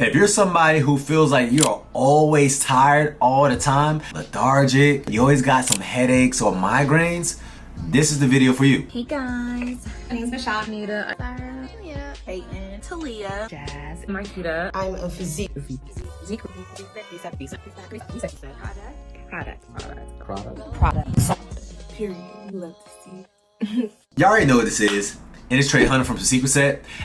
If you're somebody who feels like you're always tired all the time, lethargic, you always got some headaches or migraines, this is the video for you. Hey guys, my name is Michelle, Anita, Sarah, Peyton, Talia, Jazz, Marquita. I'm a physique. Products. Period. You love to see. Y'all already know what this is. And it's Trehunna from physique,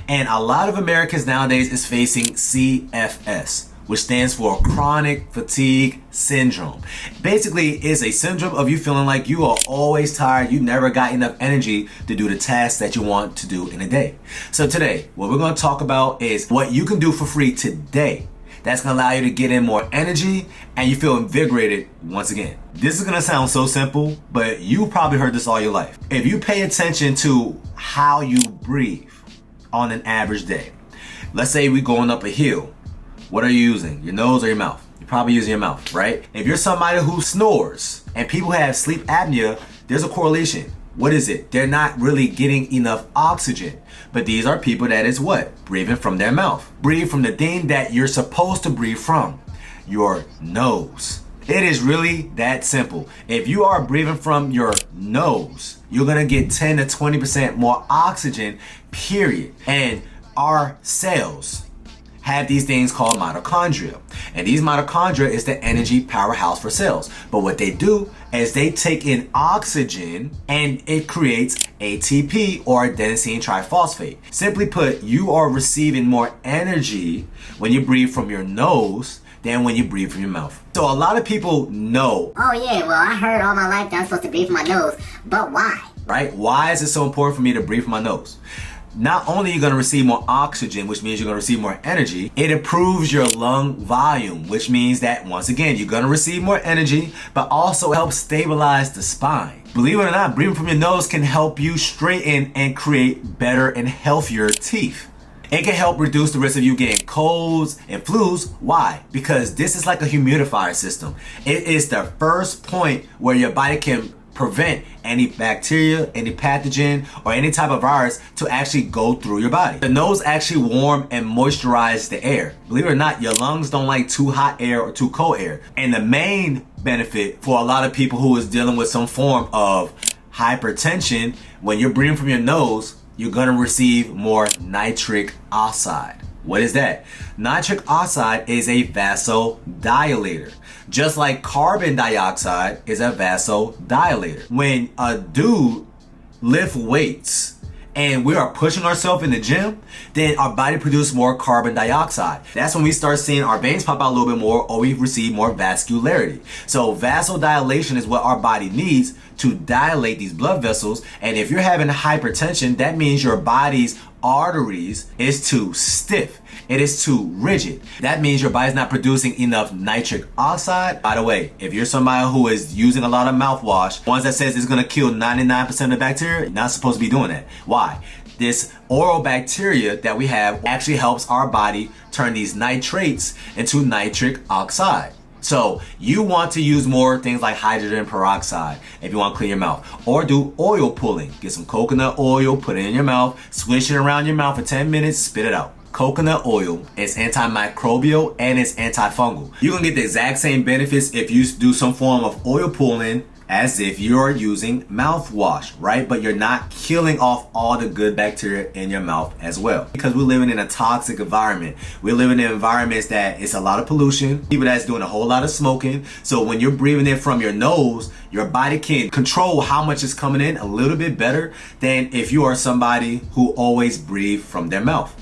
and a lot of Americans nowadays is facing CFS, which stands for chronic fatigue syndrome. Basically, it's a syndrome of you feeling like you are always tired, you never got enough energy to do the tasks that you want to do in a day. So today, what we're going to talk about is what you can do for free today that's going to allow you to get in more energy and you feel invigorated once again. This is going to sound so simple, but you probably heard this all your life. If you pay attention to how you breathe on an average day, let's say we're going up a hill, what are you using? Your nose or your mouth? You're probably using your mouth, right? If you're somebody who snores and people have sleep apnea, there's a correlation. What is it? They're not really getting enough oxygen. But these are people that is what? Breathing from their mouth. Breathe from the thing that you're supposed to breathe from, your nose. It is really that simple. If you are breathing from your nose, you're gonna get 10 to 20% more oxygen, period. And our cells have these things called mitochondria. And these mitochondria is the energy powerhouse for cells. But what they do is they take in oxygen and it creates ATP or adenosine triphosphate. Simply put, you are receiving more energy when you breathe from your nose than when you breathe from your mouth. So a lot of people know, oh yeah, well I heard all my life that I'm supposed to breathe from my nose, but why? Right? Why is it so important for me to breathe from my nose? Not only are you going to receive more oxygen, which means you're going to receive more energy, it improves your lung volume, which means that once again, you're going to receive more energy, but also helps stabilize the spine. Believe it or not, breathing from your nose can help you straighten and create better and healthier teeth. It can help reduce the risk of you getting colds and flus. Why? Because this is like a humidifier system. It is the first point where your body can prevent any bacteria, any pathogen, or any type of virus to actually go through your body. The nose actually warm and moisturize the air. Believe it or not, your lungs don't like too hot air or too cold air. And the main benefit for a lot of people who is dealing with some form of hypertension, when you're breathing from your nose, you're gonna receive more nitric oxide. What is that? Nitric oxide is a vasodilator. Just like carbon dioxide is a vasodilator. When a dude lift weights and we are pushing ourselves in the gym, then our body produces more carbon dioxide. That's when we start seeing our veins pop out a little bit more, or we receive more vascularity. So vasodilation is what our body needs to dilate these blood vessels. And if you're having hypertension, that means your body's arteries is too stiff. It is too rigid. That means your body's not producing enough nitric oxide. By the way, if you're somebody who is using a lot of mouthwash, ones that says it's gonna kill 99% of bacteria, you're not supposed to be doing that. Why? This oral bacteria that we have actually helps our body turn these nitrates into nitric oxide. So you want to use more things like hydrogen peroxide if you want to clean your mouth, or do oil pulling. Get some coconut oil, put it in your mouth, swish it around your mouth for 10 minutes, spit it out. Coconut oil is antimicrobial and it's antifungal. You're gonna get the exact same benefits if you do some form of oil pulling as if you're using mouthwash, right? But you're not killing off all the good bacteria in your mouth as well. Because we're living in a toxic environment. We're living in environments that it's a lot of pollution, people that's doing a whole lot of smoking. So when you're breathing in from your nose, your body can control how much is coming in a little bit better than if you are somebody who always breathe from their mouth.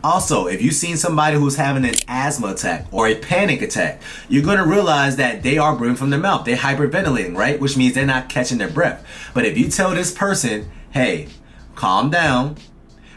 Also, if you've seen somebody who's having an asthma attack or a panic attack, you're going to realize that they are breathing from their mouth. They're hyperventilating, right? Which means they're not catching their breath. But if you tell this person, hey, calm down,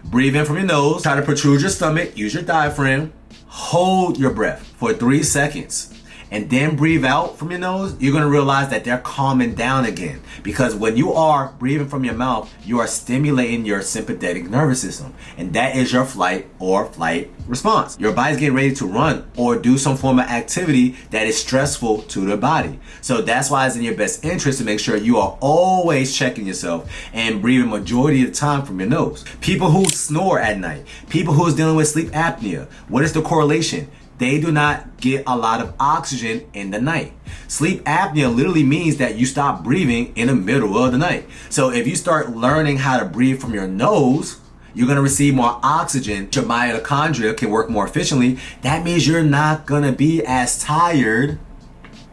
breathe in from your nose, try to protrude your stomach, use your diaphragm, hold your breath for 3 seconds, and then breathe out from your nose, you're gonna realize that they're calming down again. Because when you are breathing from your mouth, you are stimulating your sympathetic nervous system. And that is your flight or flight response. Your body's getting ready to run or do some form of activity that is stressful to the body. So that's why it's in your best interest to make sure you are always checking yourself and breathing majority of the time from your nose. People who snore at night, people who's dealing with sleep apnea, what is the correlation? they do not get a lot of oxygen in the night. Sleep apnea literally means that you stop breathing in the middle of the night. So if you start learning how to breathe from your nose, you're going to receive more oxygen. Your mitochondria can work more efficiently. That means you're not going to be as tired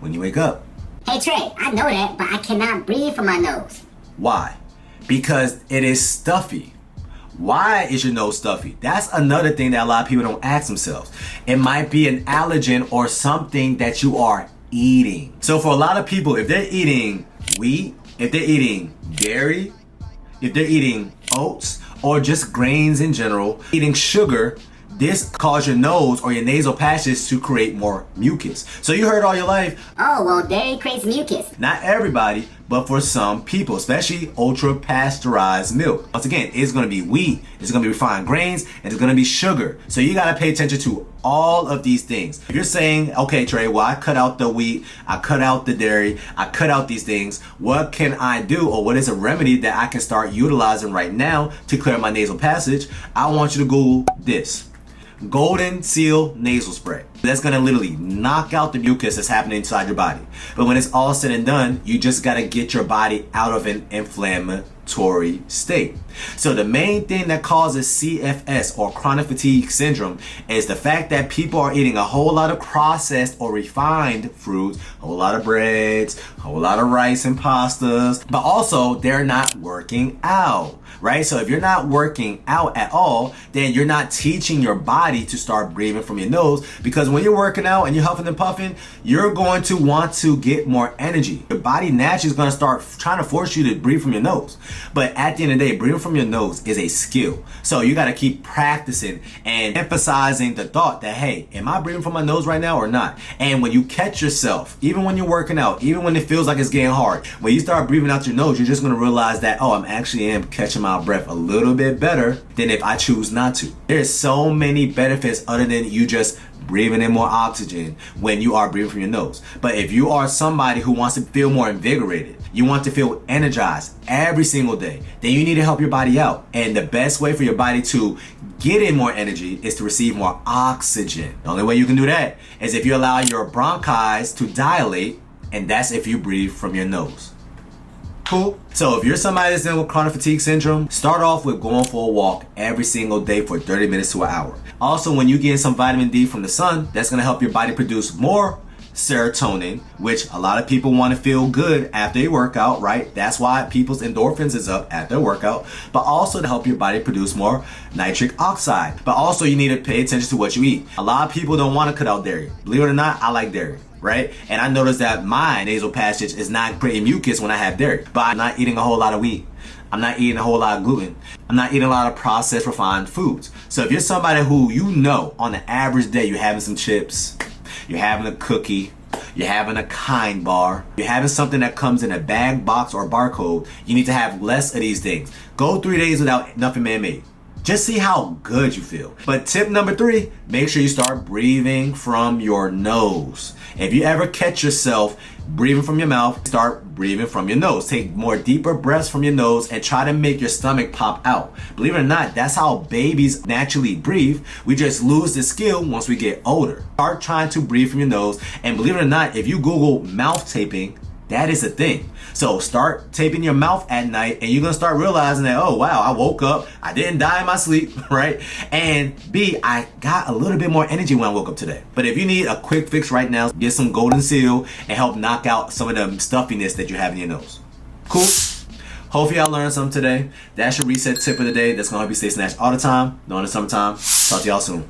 when you wake up. Hey Trey, I know that, but I cannot breathe from my nose. Why? Because it is stuffy. Why is your nose stuffy? That's another thing that a lot of people don't ask themselves. It might be an allergen or something that you are eating. So for a lot of people, if they're eating wheat, if they're eating dairy, if they're eating oats, or just grains in general, eating sugar, this causes your nose or your nasal passages to create more mucus. So you heard all your life, Oh, well, dairy creates mucus. not everybody, but for some people, especially ultra pasteurized milk. Once again, it's gonna be wheat, it's gonna be refined grains, and it's gonna be sugar. So you gotta pay attention to all of these things. If you're saying, okay, Trey, well, I cut out the wheat, I cut out the dairy, I cut out these things, what can I do, or what is a remedy that I can start utilizing right now to clear my nasal passage? I want you to Google this. Golden Seal nasal spray. That's gonna literally knock out the mucus that's happening inside your body. But when it's all said and done, you just gotta get your body out of an inflammatory state. So the main thing that causes CFS or chronic fatigue syndrome is the fact that people are eating a whole lot of processed or refined foods, a whole lot of breads, a whole lot of rice and pastas, but also they're not working out. Right? So if you're not working out at all, then you're not teaching your body to start breathing from your nose, because when you're working out and you're huffing and puffing, you're going to want to get more energy. Your body naturally is going to start trying to force you to breathe from your nose. But at the end of the day, breathing from your nose is a skill. So you got to keep practicing and emphasizing the thought that, hey, am I breathing from my nose right now or not? And when you catch yourself, even when you're working out, even when it feels like it's getting hard, when you start breathing out your nose, you're just going to realize that, oh, I'm actually catching my breath a little bit better than if I choose not to. There's so many benefits other than you just breathing in more oxygen when you are breathing from your nose. But if you are somebody who wants to feel more invigorated, you want to feel energized every single day, then you need to help your body out. And the best way for your body to get in more energy is to receive more oxygen. The only way you can do that is if you allow your bronchi to dilate, and that's if you breathe from your nose. Cool. So if you're somebody that's dealing with chronic fatigue syndrome, start off with going for a walk every single day for 30 minutes to an hour. Also, when you get some vitamin D from the sun, that's going to help your body produce more serotonin, which a lot of people want to feel good after a workout, right? That's why people's endorphins is up after a workout, but also to help your body produce more nitric oxide. But also you need to pay attention to what you eat. A lot of people don't want to cut out dairy. Believe it or not, I like dairy. Right? And I noticed that my nasal passage is not creating mucus when I have dairy. But I'm not eating a whole lot of wheat. I'm not eating a whole lot of gluten. I'm not eating a lot of processed refined foods. So if you're somebody who you know on the average day you're having some chips, you're having a cookie, you're having a kind bar, you're having something that comes in a bag, box, or barcode, you need to have less of these things. Go 3 days without nothing man-made. Just see how good you feel. But tip number 3, make sure you start breathing from your nose. If you ever catch yourself breathing from your mouth, start breathing from your nose. Take more deeper breaths from your nose and try to make your stomach pop out. Believe it or not, that's how babies naturally breathe. We just lose the skill once we get older. Start trying to breathe from your nose. And believe it or not, if you Google mouth taping, that is a thing. So start taping your mouth at night and you're going to start realizing that, oh, wow, I woke up. I didn't die in my sleep, right? And B, I got a little bit more energy when I woke up today. But if you need a quick fix right now, get some Golden Seal and help knock out some of the stuffiness that you have in your nose. Cool? Hopefully y'all learned something today. That's your reset tip of the day. That's going to help you stay snatched all the time. During the summertime. Talk to y'all soon.